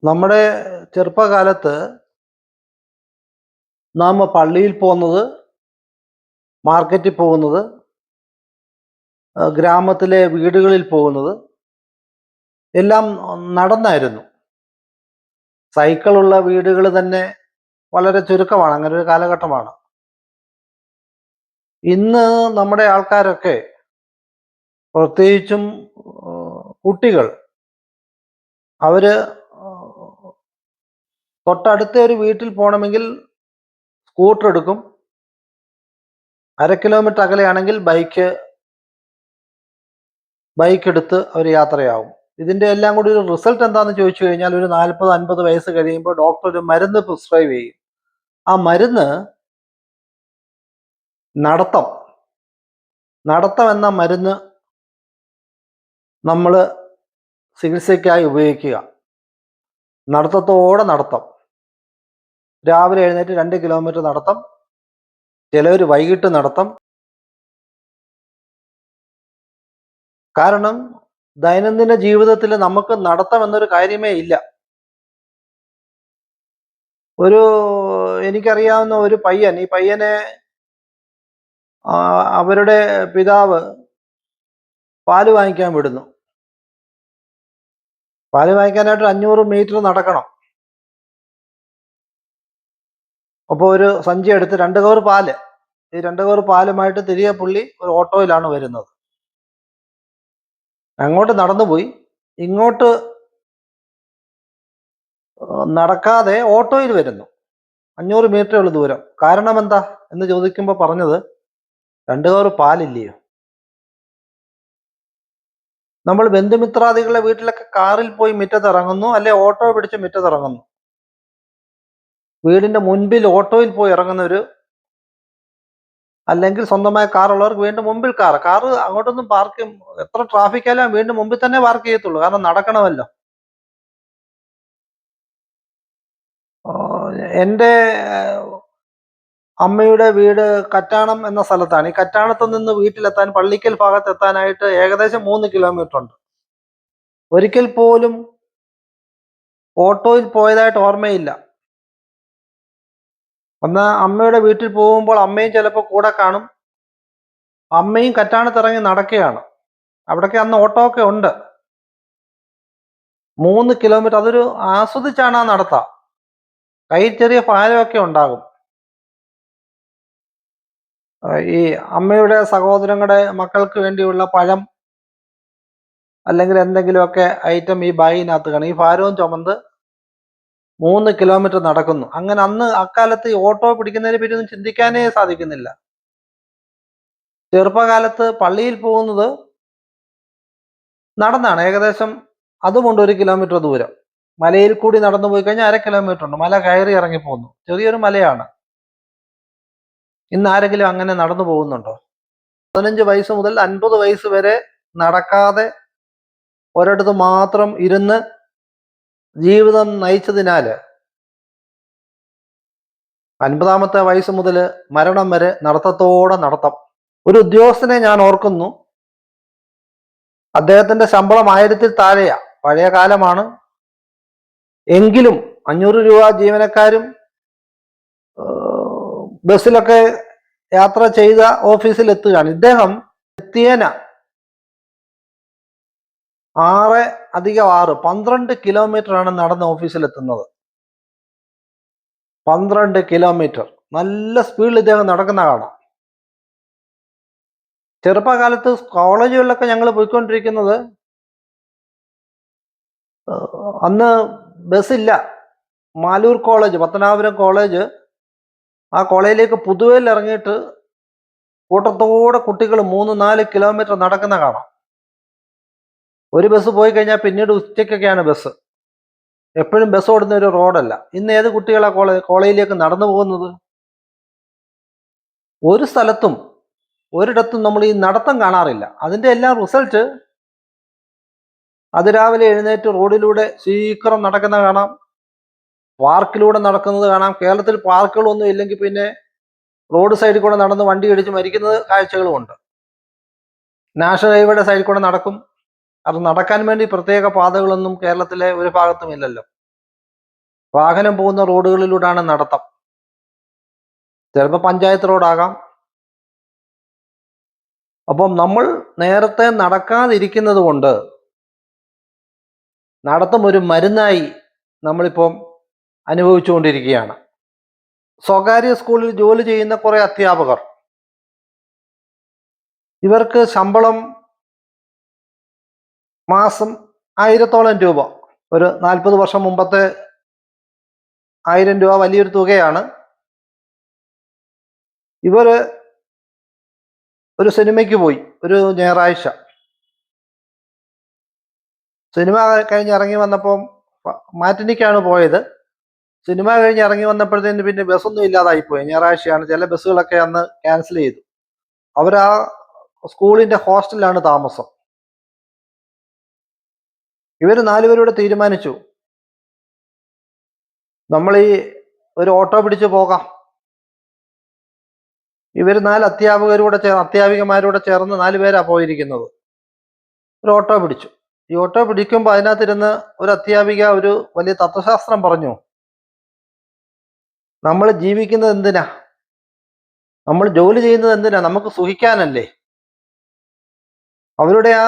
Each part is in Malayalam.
നമ്മുടെ ചെറുപ്പകാലത്ത് നാം പള്ളിയിൽ പോകുന്നത്, മാർക്കറ്റിൽ പോകുന്നത്, ഗ്രാമത്തിലെ വീടുകളിൽ പോകുന്നത് എല്ലാം നടന്നായിരുന്നു. സൈക്കിളുള്ള വീടുകൾ തന്നെ വളരെ ചുരുക്കമാണ്. അങ്ങനെ ഒരു കാലഘട്ടമാണ്. ഇന്ന് നമ്മുടെ ആൾക്കാരൊക്കെ, പ്രത്യേകിച്ചും കുട്ടികൾ, അവര് തൊട്ടടുത്ത ഒരു വീട്ടിൽ പോകണമെങ്കിൽ സ്കൂട്ടർ എടുക്കും. 1/2 കിലോമീറ്റർ അകലെയാണെങ്കിൽ ബൈക്ക് എടുത്ത് അവർ യാത്രയാവും. ഇതിൻ്റെ എല്ലാം കൂടി ഒരു റിസൾട്ട് എന്താണെന്ന് ചോദിച്ചു കഴിഞ്ഞാൽ, ഒരു 40-50 വയസ്സ് കഴിയുമ്പോൾ ഡോക്ടർ ഒരു മരുന്ന് പ്രിസ്ക്രൈബ് ചെയ്യും. ആ മരുന്ന് നടത്തം എന്ന മരുന്ന് നമ്മൾ ചികിത്സയ്ക്കായി ഉപയോഗിക്കുക. നടത്തം രാവിലെ എഴുന്നേറ്റ് 2 കിലോമീറ്റർ നടത്തം, ചിലവർ വൈകിട്ട് നടത്തം. കാരണം ദൈനംദിന ജീവിതത്തിൽ നമുക്ക് നടത്തം എന്നൊരു കാര്യമേ ഇല്ല. എനിക്കറിയാവുന്ന ഒരു പയ്യൻ, ഈ പയ്യനെ അവരുടെ പിതാവ് പാല് വാങ്ങിക്കാൻ വിടുന്നു. പാല് വാങ്ങിക്കാനായിട്ട് 500 മീറ്റർ നടക്കണം. അപ്പോൾ ഒരു സഞ്ചി എടുത്ത് 2 കവർ പാല്, ഈ 2 കവർ പാലുമായിട്ട് തിരികെ പുള്ളി ഒരു ഓട്ടോയിലാണ് വരുന്നത്. അങ്ങോട്ട് നടന്നുപോയി, ഇങ്ങോട്ട് നടക്കാതെ ഓട്ടോയിൽ വരുന്നു. 500 മീറ്ററേ ഉള്ളൂ ദൂരം. കാരണം എന്താ എന്ന് ചോദിക്കുമ്പോൾ പറഞ്ഞത്, 2 കവർ പാലില്ലയോ. നമ്മൾ ബന്ധുമിത്രാദികളുടെ വീട്ടിലൊക്കെ കാറിൽ പോയി മുറ്റത്തിറങ്ങുന്നു, അല്ലെ ഓട്ടോ പിടിച്ച് മുറ്റത്തിറങ്ങുന്നു. വീടിന്റെ മുൻപിൽ ഓട്ടോയിൽ പോയി ഇറങ്ങുന്നവര്, അല്ലെങ്കിൽ സ്വന്തമായ കാറുള്ളവർക്ക് വീണ്ടും മുമ്പിൽ കാർ അങ്ങോട്ടൊന്നും പാർക്ക്, എത്ര ട്രാഫിക് ആയാലും വീണ്ടും മുമ്പിൽ തന്നെ പാർക്ക് ചെയ്യത്തുള്ളൂ. കാരണം നടക്കണമല്ലോ. എൻ്റെ അമ്മയുടെ വീട് കറ്റാണം എന്ന സ്ഥലത്താണ്. ഈ കറ്റാണത്ത് നിന്ന് വീട്ടിലെത്താൻ, പള്ളിക്കൽ ഭാഗത്ത് എത്താനായിട്ട് ഏകദേശം 3 കിലോമീറ്റർ ഉണ്ട്. ഒരിക്കൽ പോലും ഓട്ടോയിൽ പോയതായിട്ട് ഓർമ്മയില്ല. ഒന്ന് അമ്മയുടെ വീട്ടിൽ പോകുമ്പോൾ അമ്മയും ചിലപ്പോൾ കൂടെ കാണും. അമ്മയും കറ്റാണത്തിറങ്ങി നടക്കുകയാണ്. അവിടേക്ക് അന്ന് ഓട്ടോ ഒക്കെ ഉണ്ട്. 3 കിലോമീറ്റർ, അതൊരു ആസ്വദിച്ചാണ് ആ നടത്താം. കയ്യിൽ ചെറിയ ഭാരമൊക്കെ ഉണ്ടാകും. ഈ അമ്മയുടെ സഹോദരങ്ങളുടെ മക്കൾക്ക് വേണ്ടിയുള്ള പഴം അല്ലെങ്കിൽ എന്തെങ്കിലുമൊക്കെ ഐറ്റം ഈ ബാഗിനകത്ത് കാണും. ഈ ഭാരവും ചുമന്ന് 3 കിലോമീറ്റർ നടക്കുന്നു. അങ്ങനെ അന്ന് അക്കാലത്ത് ഈ ഓട്ടോ പിടിക്കുന്നതിനെ പറ്റി ഒന്നും ചിന്തിക്കാനേ സാധിക്കുന്നില്ല. ചെറുപ്പകാലത്ത് പള്ളിയിൽ പോകുന്നത് നടന്നാണ്. ഏകദേശം അതുകൊണ്ട് 1 കിലോമീറ്റർ ദൂരം. മലയിൽ കൂടി നടന്നു പോയി കഴിഞ്ഞാൽ 1/2 കിലോമീറ്റർ ഉണ്ട്. മല കയറി ഇറങ്ങി പോകുന്നു. ചെറിയൊരു മലയാണ്. ഇന്ന് ആരെങ്കിലും അങ്ങനെ നടന്നു പോകുന്നുണ്ടോ? 15 വയസ്സ് മുതൽ 50 വയസ്സ് വരെ നടക്കാതെ ഒരിടത്ത് മാത്രം ഇരുന്ന് ജീവിതം നയിച്ചതിനാൽ 50-ാമത്തെ വയസ്സ് മുതൽ മരണം വരെ നടത്തം. ഒരു ഉദ്യോഗസ്ഥനെ ഞാൻ ഓർക്കുന്നു. അദ്ദേഹത്തിന്റെ ശമ്പളം 1000-ൽ താഴെയാ. പഴയ കാലമാണ്. എങ്കിലും 500 രൂപ ജീവനക്കാരും ബസ്സിലൊക്കെ യാത്ര ചെയ്ത ഓഫീസിൽ എത്തുകയാണ്. ഇദ്ദേഹം എത്തിയേന 6 + 6 12 കിലോമീറ്റർ ആണ് നടന്ന് ഓഫീസിൽ എത്തുന്നത്. 12 കിലോമീറ്റർ നല്ല സ്പീഡിൽ ഇദ്ദേഹം നടക്കുന്ന കാണാം. ചെറുപ്പകാലത്ത് കോളേജുകളിലൊക്കെ ഞങ്ങൾ പോയിക്കൊണ്ടിരിക്കുന്നത്, അന്ന് ബസ്സില്ല. മാലൂർ കോളേജ്, പത്തനാപുരം കോളേജ്, ആ കോളേജിലേക്ക് പുതുവേൽ ഇറങ്ങിയിട്ട് കൂട്ടത്തോടെ കുട്ടികൾ 3-4 കിലോമീറ്റർ നടക്കുന്ന കാണാം. ഒരു ബസ് പോയി കഴിഞ്ഞാൽ പിന്നീട് ഉച്ചയ്ക്കൊക്കെയാണ് ബസ്. എപ്പോഴും ബസ് ഓടുന്ന ഒരു റോഡല്ല. ഇന്ന് ഏത് കുട്ടികളാ കോളേജിലേക്ക് നടന്നു പോകുന്നത്? ഒരു സ്ഥലത്തും ഒരിടത്തും നമ്മൾ ഈ നടത്തം കാണാറില്ല. അതിൻ്റെ എല്ലാം റിസൾട്ട്, അതിരാവിലെ എഴുന്നേറ്റ് റോഡിലൂടെ ശീഘ്രം നടക്കുന്ന കാണാം, പാർക്കിലൂടെ നടക്കുന്നത് കാണാം. കേരളത്തിൽ പാർക്കുകളൊന്നും ഇല്ലെങ്കിൽ പിന്നെ റോഡ് സൈഡിൽ കൂടെ നടന്ന് വണ്ടി ഇടിച്ച് മരിക്കുന്നത് കാഴ്ചകളുമുണ്ട്. നാഷണൽ ഹൈവേയുടെ സൈഡിൽ കൂടെ നടക്കും. അത് നടക്കാൻ വേണ്ടി പ്രത്യേക പാതകളൊന്നും കേരളത്തിലെ ഒരു ഭാഗത്തും ഇല്ലല്ലോ. വാഹനം പോകുന്ന റോഡുകളിലൂടെയാണ് നടത്തം. ചിലപ്പോൾ പഞ്ചായത്ത് റോഡാകാം. അപ്പം നമ്മൾ നേരത്തെ നടക്കാതിരിക്കുന്നത് കൊണ്ട് നടത്തം ഒരു മരുന്നായി നമ്മളിപ്പം അനുഭവിച്ചുകൊണ്ടിരിക്കുകയാണ്. സ്വകാര്യ സ്കൂളിൽ ജോലി ചെയ്യുന്ന കുറെ അധ്യാപകർ, ഇവർക്ക് ശമ്പളം മാസം 1000-ഓളം രൂപ. ഒരു 40 വർഷം മുമ്പത്തെ 1000 രൂപ വലിയൊരു തുകയാണ്. ഇവര് ഒരു സിനിമയ്ക്ക് പോയി ഒരു ഞായറാഴ്ച. സിനിമ കഴിഞ്ഞ് ഇറങ്ങി വന്നപ്പം മാറ്റിനിക്കാണ് പോയത്. സിനിമ കഴിഞ്ഞ് ഇറങ്ങി വന്നപ്പോഴത്തേന് പിന്നെ ബസ്സൊന്നും ഇല്ലാതായിപ്പോയി. ഞായറാഴ്ചയാണ്, ചില ബസ്സുകളൊക്കെ അന്ന് ക്യാൻസൽ ചെയ്തു. അവരാ സ്കൂളിന്റെ ഹോസ്റ്റലിലാണ് താമസം. ഇവർ 4 പേരോട് തീരുമാനിച്ചു, നമ്മൾ ഈ ഒരു ഓട്ടോ പിടിച്ച് പോകാം. ഇവർ 4 അധ്യാപികമാരോടെ ചേർന്ന് 4 പേരാ പോയിരിക്കുന്നത്. ഒരു ഓട്ടോ പിടിച്ചു. ഈ ഓട്ടോ പിടിക്കുമ്പോൾ അതിനകത്തിരുന്ന് ഒരു അധ്യാപിക ഒരു വലിയ തത്വശാസ്ത്രം പറഞ്ഞു. നമ്മൾ ജീവിക്കുന്നത് എന്തിനാ? നമ്മൾ ജോലി ചെയ്യുന്നത് എന്തിനാ? നമുക്ക് സുഖിക്കാനല്ലേ. അവരുടെ ആ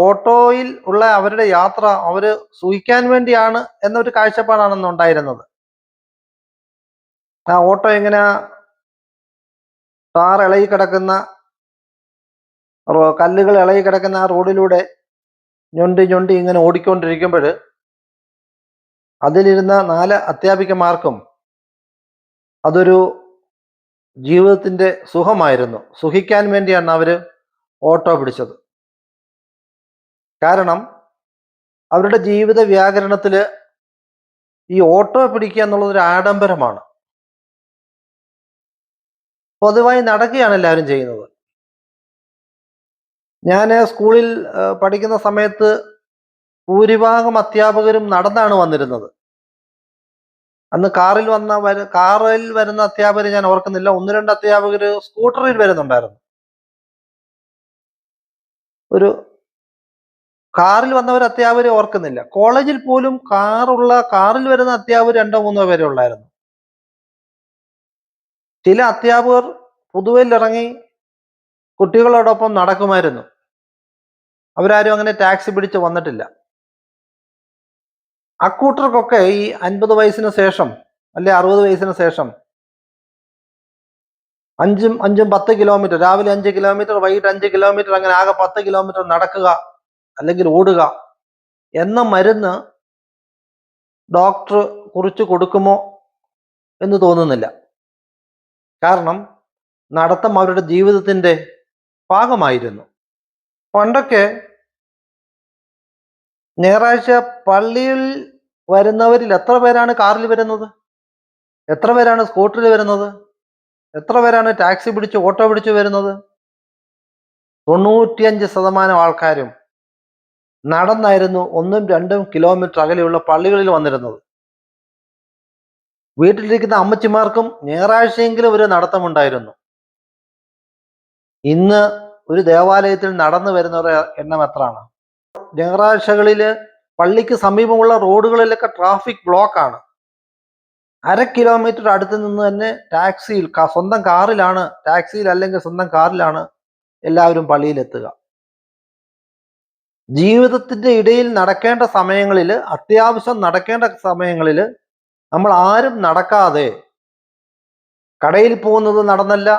ഓട്ടോയിൽ ഉള്ള അവരുടെ യാത്ര അവര് സുഖിക്കാൻ വേണ്ടിയാണ് എന്നൊരു കാഴ്ചപ്പാടാണെന്ന് ഉണ്ടായിരുന്നത്. ആ ഓട്ടോ എങ്ങനെ ടാർ ഇളകി കിടക്കുന്ന കല്ലുകൾ ഇളകി കിടക്കുന്ന ആ റോഡിലൂടെ ഞൊണ്ടി ഞൊണ്ടി ഇങ്ങനെ ഓടിക്കൊണ്ടിരിക്കുമ്പോൾ അതിലിരുന്ന 4 അധ്യാപികമാർക്കും അതൊരു ജീവിതത്തിന്റെ സുഖമായിരുന്നു. സുഖിക്കാൻ വേണ്ടിയാണ് അവര് ഓട്ടോ പിടിച്ചത്. കാരണം അവരുടെ ജീവിത വ്യാകരണത്തില് ഈ ഓട്ടോ പിടിക്കുക എന്നുള്ളത് ഒരു ആഡംബരമാണ്. പൊതുവായി നടക്കുകയാണ് എല്ലാവരും ചെയ്യുന്നത്. ഞാൻ സ്കൂളിൽ പഠിക്കുന്ന സമയത്ത് ഭൂരിഭാഗം അധ്യാപകരും നടന്നാണ് വന്നിരുന്നത്. അന്ന് കാറിൽ വരുന്ന അധ്യാപകർ ഞാൻ ഓർക്കുന്നില്ല. 1-2 അധ്യാപകർ സ്കൂട്ടറിൽ വരുന്നുണ്ടായിരുന്നു. ഒരു കാറിൽ വന്നവർ അധ്യാപകരെ ഓർക്കുന്നില്ല. കോളേജിൽ പോലും കാറിൽ വരുന്ന അധ്യാപകർ 2-3 പേരെ ഉള്ളായിരുന്നു. ചില അധ്യാപകർ പൊതുവെയിലിറങ്ങി കുട്ടികളോടൊപ്പം നടക്കുമായിരുന്നു. അവരാരും അങ്ങനെ ടാക്സി പിടിച്ച് വന്നിട്ടില്ല. അക്കൂട്ടർക്കൊക്കെ ഈ 50 വയസ്സിന് ശേഷം അല്ലെ 60 വയസ്സിന് ശേഷം 5-10 കിലോമീറ്റർ, രാവിലെ 5 കിലോമീറ്റർ, വൈകിട്ട് 5 കിലോമീറ്റർ, അങ്ങനെ ആകെ 10 കിലോമീറ്റർ നടക്കുക അല്ലെങ്കിൽ ഓടുക എന്ന മരുന്ന് ഡോക്ടർ കുറിച്ച് കൊടുക്കുമോ എന്ന് തോന്നുന്നില്ല. കാരണം നടത്തം അവരുടെ ജീവിതത്തിന്റെ ഭാഗമായിരുന്നു. പണ്ടൊക്കെ ഞായറാഴ്ച പള്ളിയിൽ വരുന്നവരിൽ എത്ര പേരാണ് കാറിൽ വരുന്നത്? എത്ര പേരാണ് സ്കൂട്ടറിൽ വരുന്നത്? എത്ര പേരാണ് ടാക്സി പിടിച്ച് ഓട്ടോ പിടിച്ച് വരുന്നത്? 95% ആൾക്കാരും നടന്നായിരുന്നു 1-2 കിലോമീറ്റർ അകലെയുള്ള പള്ളികളിൽ വന്നിരുന്നത്. വീട്ടിലിരിക്കുന്ന അമ്മച്ചിമാർക്കും ഞായറാഴ്ചയെങ്കിലും ഒരു നടത്തമുണ്ടായിരുന്നു. ഇന്ന് ഒരു ദേവാലയത്തിൽ നടന്നു വരുന്നവരുടെ എണ്ണം എത്രയാണ്? ഞായറാഴ്ചകളില് പള്ളിക്ക് സമീപമുള്ള റോഡുകളിലൊക്കെ ട്രാഫിക് ബ്ലോക്കാണ്. 1/2 കിലോമീറ്റർ അടുത്ത് നിന്ന് തന്നെ സ്വന്തം കാറിലാണ്, ടാക്സിയിൽ അല്ലെങ്കിൽ സ്വന്തം കാറിലാണ് എല്ലാവരും പള്ളിയിലെത്തുക. ജീവിതത്തിന്റെ ഇടയിൽ നടക്കേണ്ട സമയങ്ങളിൽ, അത്യാവശ്യം നടക്കേണ്ട സമയങ്ങളിൽ നമ്മൾ ആരും നടക്കാതെ കടയിൽ പോകുന്നത് നടന്നല്ല,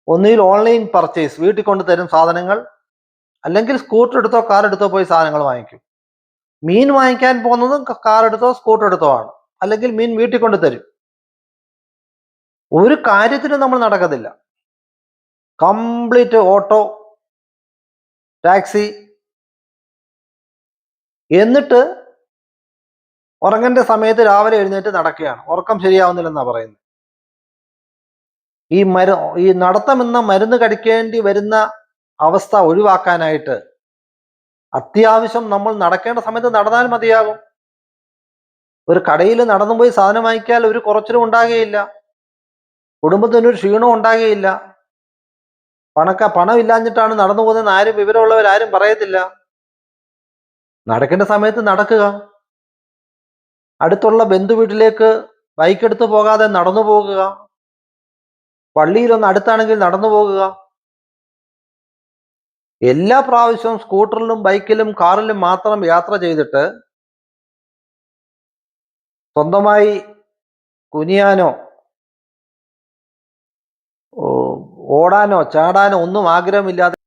ഒന്നുകിൽ ഓൺലൈൻ പർച്ചേസ്, വീട്ടിൽ കൊണ്ട് തരും സാധനങ്ങൾ, അല്ലെങ്കിൽ സ്കൂട്ടർ എടുത്തോ കാർ എടുത്തോ പോയി സാധനങ്ങൾ വാങ്ങിക്കും. മീൻ വാങ്ങിക്കാൻ പോകുന്നതും കാർ എടുത്തോ സ്കൂട്ടർ എടുത്തോ ആണ്, അല്ലെങ്കിൽ മീൻ വീട്ടിൽ കൊണ്ട് തരും. ഒരു കാര്യത്തിനും നമ്മൾ നടക്കത്തില്ല. Complete auto, taxi. എന്നിട്ട് ഉറങ്ങേണ്ട സമയത്ത് രാവിലെ എഴുന്നേറ്റ് നടക്കുകയാണ്. ഉറക്കം ശരിയാവുന്നില്ലെന്നാ പറയുന്നത്. ഈ നടത്തം എന്ന മരുന്ന് കഴിക്കേണ്ടി വരുന്ന അവസ്ഥ ഒഴിവാക്കാനായിട്ട് അത്യാവശ്യം നമ്മൾ നടക്കേണ്ട സമയത്ത് നടന്നാൽ മതിയാകും. ഒരു കടയിൽ നടന്നുപോയി സാധനം വാങ്ങിക്കാൽ ഒരു കുറച്ചിലും ഉണ്ടാകുകയില്ല, കുടുംബത്തിനൊരു ക്ഷീണവും ഉണ്ടാകുകയില്ല. പണം ഇല്ലാഞ്ഞിട്ടാണ് നടന്നു പോകുന്നതെന്ന് ആരും വിവരമുള്ളവരാരും പറയത്തില്ല. നടക്കേണ്ട സമയത്ത് നടക്കുക. അടുത്തുള്ള ബന്ധുവീട്ടിലേക്ക് ബൈക്ക് എടുത്ത് പോകാതെ നടന്നു പോകുക, പള്ളിയിലൊന്ന് അടുത്താണെങ്കിൽ നടന്നു പോകുക. എല്ലാ പ്രാവശ്യവും സ്കൂട്ടറിലും ബൈക്കിലും കാറിലും മാത്രം യാത്ര ചെയ്തിട്ട് സ്വന്തമായി കുനിയാനോ ഓടാനോ ചാടാനോ ഒന്നും ആഗ്രഹമില്ലാതെ,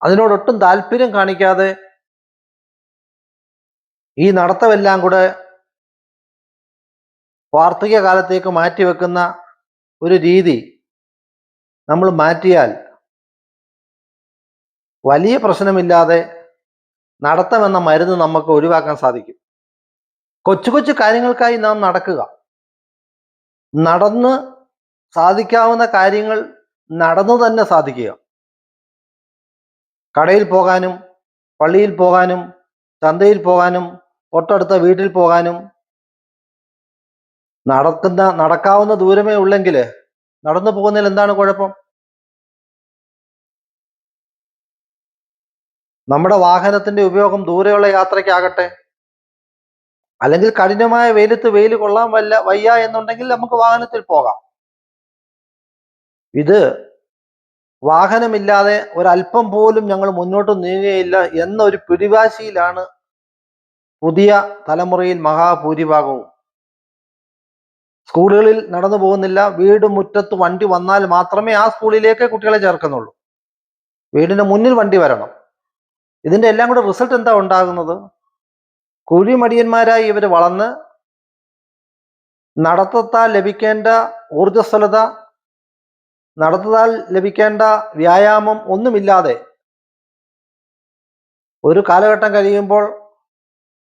അതിനോടൊട്ടും താല്പര്യം കാണിക്കാതെ ഈ നടത്തമെല്ലാം കൂടെ വാർദ്ധക്യ കാലത്തേക്ക് മാറ്റിവെക്കുന്ന ഒരു രീതി നമ്മൾ മാറ്റിയാൽ വലിയ പ്രശ്നമില്ലാതെ നടത്തമെന്ന മരുന്ന് നമുക്ക് ഒഴിവാക്കാൻ സാധിക്കും. കൊച്ചു കൊച്ചു കാര്യങ്ങൾക്കായി നാം നടക്കുക. നടന്ന് സാധിക്കാവുന്ന കാര്യങ്ങൾ നടന്നു തന്നെ സാധിക്കുക. കടയിൽ പോകാനും പള്ളിയിൽ പോകാനും ചന്തയിൽ പോകാനും തൊട്ടടുത്ത വീട്ടിൽ പോകാനും നടക്കാവുന്ന ദൂരമേ ഉള്ളെങ്കിൽ നടന്നു പോകുന്നതിൽ എന്താണ് കുഴപ്പം? നമ്മുടെ വാഹനത്തിന്റെ ഉപയോഗം ദൂരെയുള്ള യാത്രയ്ക്കാകട്ടെ, അല്ലെങ്കിൽ കഠിനമായ വെയിൽ കൊള്ളാൻ വയ്യ എന്നുണ്ടെങ്കിൽ നമുക്ക് വാഹനത്തിൽ പോകാം. ഇത് വാഹനമില്ലാതെ ഒരല്പം പോലും ഞങ്ങൾ മുന്നോട്ട് നീങ്ങുകയില്ല എന്നൊരു പിടിവാശിയിലാണ് പുതിയ തലമുറയിൽ മഹാഭൂരിഭാഗവും. സ്കൂളുകളിൽ നടന്നു പോകുന്നില്ല. വീട് മുറ്റത്ത് വണ്ടി വന്നാൽ മാത്രമേ ആ സ്കൂളിലേക്ക് കുട്ടികളെ ചേർക്കുന്നുള്ളൂ. വീടിന് മുന്നിൽ വണ്ടി വരണം. ഇതിന്റെ എല്ലാം കൂടെ റിസൾട്ട് എന്താ ഉണ്ടാകുന്നത്? കുഴിമടിയന്മാരായി ഇവർ വളർന്ന് നടത്തത്താൽ ലഭിക്കേണ്ട ഊർജ്ജസ്വലത, നടത്തത്താൽ ലഭിക്കേണ്ട വ്യായാമം ഒന്നുമില്ലാതെ ഒരു കാലഘട്ടം കഴിയുമ്പോൾ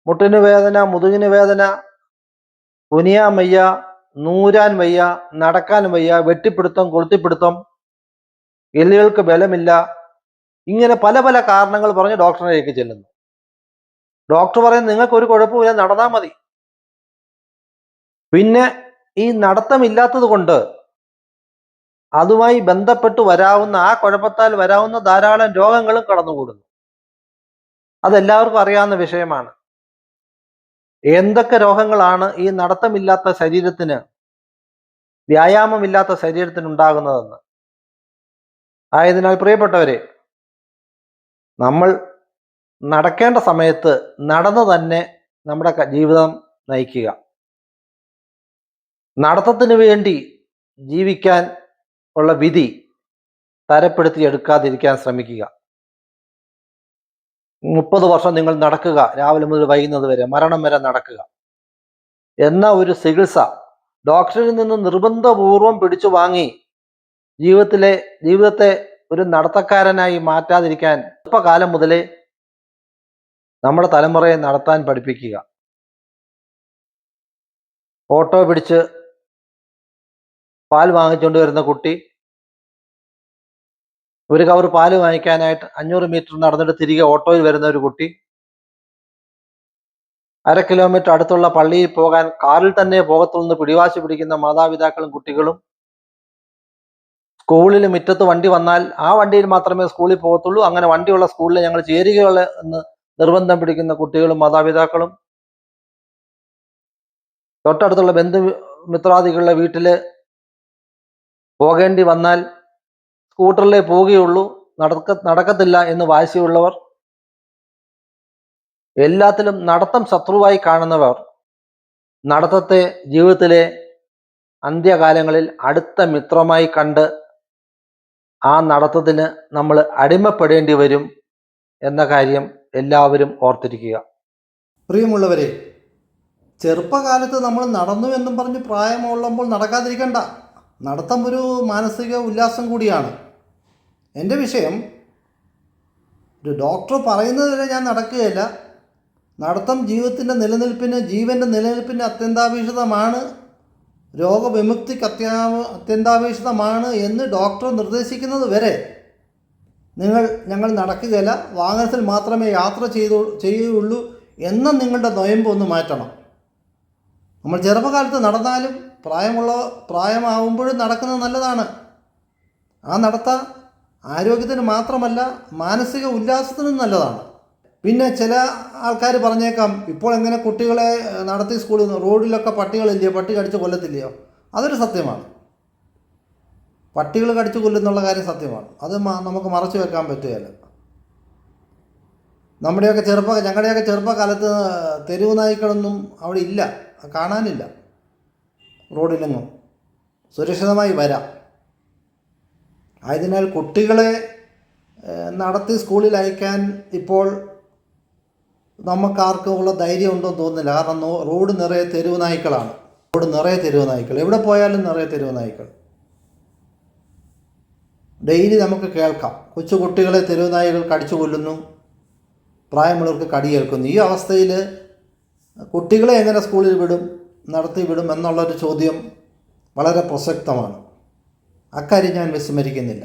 മുട്ടിന് വേദന, മുതുകിന് വേദന, കുനിയാൻ വയ്യ, നൂരാൻ വയ്യ, നടക്കാൻ വയ്യ, വെട്ടിപ്പിടുത്തം, കൊളുത്തിപ്പിടുത്തം, എല്ലുകൾക്ക് ബലമില്ല, ഇങ്ങനെ പല പല കാരണങ്ങൾ പറഞ്ഞ് ഡോക്ടറിലേക്ക് ചെല്ലുന്നു. ഡോക്ടർ പറയുന്നത് നിങ്ങൾക്ക് ഒരു കുഴപ്പമില്ല, നടന്നാൽ മതി. പിന്നെ ഈ നടത്തമില്ലാത്തത് കൊണ്ട് അതുമായി ബന്ധപ്പെട്ട് വരാവുന്ന, ആ കുഴപ്പത്താൽ വരാവുന്ന ധാരാളം രോഗങ്ങളും കടന്നുകൂടുന്നു. അതെല്ലാവർക്കും അറിയാവുന്ന വിഷയമാണ്. എന്തൊക്കെ രോഗങ്ങളാണ് ഈ നടത്തമില്ലാത്ത ശരീരത്തിന്, വ്യായാമമില്ലാത്ത ശരീരത്തിന് ഉണ്ടാകുന്നതെന്ന്. ആയതിനാൽ പ്രിയപ്പെട്ടവരെ, നമ്മൾ നടക്കേണ്ട സമയത്ത് നടന്നു തന്നെ നമ്മുടെ ജീവിതം നയിക്കുക. നടത്തത്തിന് വേണ്ടി ജീവിക്കാൻ ഉള്ള വിധി തരപ്പെടുത്തി എടുക്കാതിരിക്കാൻ ശ്രമിക്കുക. 30 വർഷം നിങ്ങൾ നടക്കുക, രാവിലെ മുതൽ വൈകുന്നത് വരെ, മരണം വരെ നടക്കുക എന്ന ഒരു ചികിത്സ ഡോക്ടറിൽ നിന്ന് നിർബന്ധപൂർവം പിടിച്ചു വാങ്ങി ജീവിതത്തെ ഒരു നടത്തക്കാരനായി മാറ്റാതിരിക്കാൻ ചെറുപ്പകാലം മുതലേ നമ്മുടെ തലമുറയെ നടത്താൻ പഠിപ്പിക്കുക. ഓട്ടോ പിടിച്ച് പാൽ വാങ്ങിച്ചുകൊണ്ട് വരുന്ന കുട്ടി ഒരു കവർ പാല് വാങ്ങിക്കാനായിട്ട് 500 മീറ്റർ നടന്നിട്ട് തിരികെ ഓട്ടോയിൽ വരുന്ന ഒരു കുട്ടി, 1/2 കിലോമീറ്റർ അടുത്തുള്ള പള്ളിയിൽ പോകാൻ കാറിൽ തന്നെ പോകത്തുള്ളൂ പിടിവാശി പിടിക്കുന്ന മാതാപിതാക്കളും കുട്ടികളും, സ്കൂളിൽ മുറ്റത്ത് വണ്ടി വന്നാൽ ആ വണ്ടിയിൽ മാത്രമേ സ്കൂളിൽ പോകത്തുള്ളൂ, അങ്ങനെ വണ്ടിയുള്ള സ്കൂളിൽ ഞങ്ങൾ ചേരുകയുള്ളൂ എന്ന് നിർബന്ധം പിടിക്കുന്ന കുട്ടികളും മാതാപിതാക്കളും, തൊട്ടടുത്തുള്ള ബന്ധുമിത്രാദികളുടെ വീട്ടിൽ പോകേണ്ടി വന്നാൽ സ്കൂട്ടറിലേ പോവുകയുള്ളൂ, നടക്കത്തില്ല എന്ന് വാശിയുള്ളവർ, എല്ലാത്തിലും നടത്തം ശത്രുവായി കാണുന്നവർ നടത്തത്തെ ജീവിതത്തിലെ അന്ത്യകാലങ്ങളിൽ അടുത്ത മിത്രമായി കണ്ട് ആ നടത്തത്തിന് നമ്മൾ അടിമപ്പെടേണ്ടി വരും എന്ന കാര്യം എല്ലാവരും ഓർത്തിരിക്കുക. പ്രിയമുള്ളവരെ, ചെറുപ്പകാലത്ത് നമ്മൾ നടന്നു എന്നും പറഞ്ഞ് പ്രായമുള്ളപ്പോൾ നടക്കാതിരിക്കണ്ട. നടത്തം ഒരു മാനസിക ഉല്ലാസം കൂടിയാണ്. എൻ്റെ വിഷയം, ഒരു ഡോക്ടർ പറയുന്നത് വരെ ഞാൻ നടക്കുകയില്ല. നടത്തം ജീവിതത്തിൻ്റെ നിലനിൽപ്പിന്, ജീവൻ്റെ നിലനിൽപ്പിന് അത്യന്താപേക്ഷിതമാണ്, രോഗവിമുക്തിക്ക് അത്യന്താപേക്ഷിതമാണ് എന്ന് ഡോക്ടർ നിർദ്ദേശിക്കുന്നത് വരെ ഞങ്ങൾ നടക്കുകയില്ല, വാഹനത്തിൽ മാത്രമേ യാത്ര ചെയ്യുകയുള്ളൂ എന്ന നിങ്ങളുടെ നൊയമ്പ് ഒന്ന് മാറ്റണം. നമ്മൾ ചെറുപ്പകാലത്ത് നടന്നാലും പ്രായമാവുമ്പോഴും നടക്കുന്നത് നല്ലതാണ്. ആ നടത്ത ആരോഗ്യത്തിന് മാത്രമല്ല, മാനസിക ഉല്ലാസത്തിനും നല്ലതാണ്. പിന്നെ ചില ആൾക്കാർ പറഞ്ഞേക്കാം, ഇപ്പോൾ എങ്ങനെ കുട്ടികളെ നടത്തി സ്കൂളിൽ നിന്ന് റോഡിലൊക്കെ പട്ടികളില്ലയോ, പട്ടി കടിച്ച് കൊല്ലത്തില്ലയോ? അതൊരു സത്യമാണ്. പട്ടികൾ കടിച്ചു കൊല്ലുന്നുള്ള കാര്യം സത്യമാണ്. അത് നമുക്ക് മറച്ചു വെക്കാൻ പറ്റുകയില്ല. ഞങ്ങളുടെയൊക്കെ ചെറുപ്പകാലത്ത് തെരുവ് നായ്ക്കളൊന്നും അവിടെ ഇല്ല, കാണാനില്ല. റോഡിലെങ്ങും സുരക്ഷിതമായി വരാം. ആയതിനാൽ കുട്ടികളെ നടത്തി സ്കൂളിൽ അയക്കാൻ ഇപ്പോൾ നമുക്കാർക്കും ഉള്ള ധൈര്യം ഉണ്ടോയെന്ന് തോന്നുന്നില്ല. കാരണം റോഡ് നിറയെ തെരുവ് നായ്ക്കളാണ്. എവിടെ പോയാലും നിറയെ തെരുവ് നായ്ക്കൾ. ഡെയിലി നമുക്ക് കേൾക്കാം, കൊച്ചു കുട്ടികളെ തെരുവ് നായ്ക്കൾ കടിച്ചു കൊല്ലുന്നു, പ്രായമുള്ളവർക്ക് കടിയേൽക്കുന്നു. ഈ അവസ്ഥയിൽ കുട്ടികളെ എങ്ങനെ സ്കൂളിൽ നടത്തി വിടും എന്നുള്ളൊരു ചോദ്യം വളരെ പ്രസക്തമാണ്. അക്കാര്യം ഞാൻ വിസ്മരിക്കുന്നില്ല.